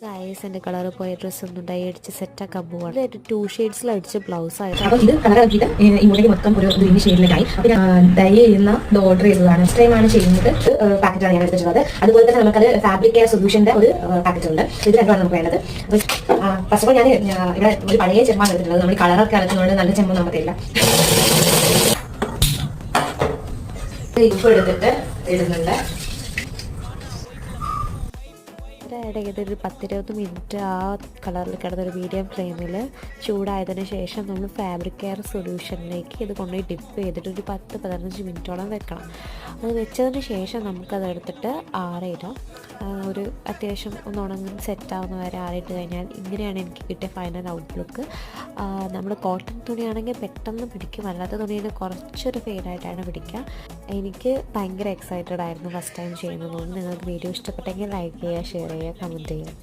Guys എൻ്റെ colour പോയ dress ഒന്നും ഡൈ അടിച്ച് സെറ്റാക്കാൻ പോവാണ്. ഇതായിട്ട് 2 ഷെയ്ഡ്സിൽ അടിച്ച ബ്ലൗസ് ആയിരുന്നു. അപ്പോൾ ഇത് കളറാക്കിയിട്ട് ഇങ്ങോട്ടേക്ക് മൊത്തം ഒരു ഗ്രീൻ ഷെയ്ഡിലേക്കായി. അപ്പോൾ ഡൈ ചെയ്യുന്ന ഇത് ഓർഡർ ചെയ്തതാണ്. ഫസ്റ്റ് ടൈമാണ് ചെയ്യുന്നത്. പാക്കറ്റാണ് ഞാൻ എടുത്തിട്ടുള്ളത്. അതുപോലെ തന്നെ നമുക്കത് ഫാബ്രിക് കെയർ സൊല്യൂഷൻ്റെ ഒരു പാക്കറ്റ് ഉണ്ട്. ഇത് രണ്ടുമാണ് നമുക്ക് വേണ്ടത്. അപ്പോൾ ഫസ്റ്റ് ഓഫ് ഓൾ ഞാൻ ഇവിടെ ഒരു പഴയ ചെമ്പാണ് എടുത്തിട്ടുള്ളത്. നമ്മൾ കളറൊക്കെ അലക്കുന്നതുകൊണ്ട് നല്ല ചെമ്പ് നമുക്കില്ല. ഉപ്പ് എടുത്തിട്ട് ഇടുന്നുണ്ട്. ഇടയ്ക്ക് ഒരു 10-20 മിനിറ്റ് ആ കളറിൽ കിടന്നൊരു മീഡിയം ഫ്ലെയിമിൽ ചൂടായതിനു ശേഷം നമ്മൾ ഫാബ്രിക് കെയർ സൊല്യൂഷനിലേക്ക് ഇത് കൊണ്ടുപോയി ഡിപ്പ് ചെയ്തിട്ട് ഒരു 10-15 മിനിറ്റോളം വെക്കണം. അത് വെച്ചതിന് ശേഷം നമുക്കതെടുത്തിട്ട് ആറിയിടാം. ഒരു അത്യാവശ്യം ഒന്ന് ഉണങ്ങി സെറ്റാവുന്ന വരെ ആറിയിട്ട് കഴിഞ്ഞാൽ ഇങ്ങനെയാണ് എനിക്ക് കിട്ടിയ ഫൈനൽ ഔട്ട്ലുക്ക്. നമ്മൾ കോട്ടൺ തുണിയാണെങ്കിൽ പെട്ടെന്ന് പിടിക്കും, അല്ലാത്ത തുണിയിൽ കുറച്ചൊരു ഫെയിലായിട്ടാണ് പിടിക്കുക. എനിക്ക് ഭയങ്കര എക്സൈറ്റഡ് ആയിരുന്നു ഫസ്റ്റ് ടൈം ചെയ്യുന്നതുകൊണ്ട്. നിങ്ങൾക്ക് വീഡിയോ ഇഷ്ടപ്പെട്ടെങ്കിൽ ലൈക്ക് ചെയ്യുക, ഷെയർ ചെയ്യുക, കമൻറ്റ് ചെയ്യുക.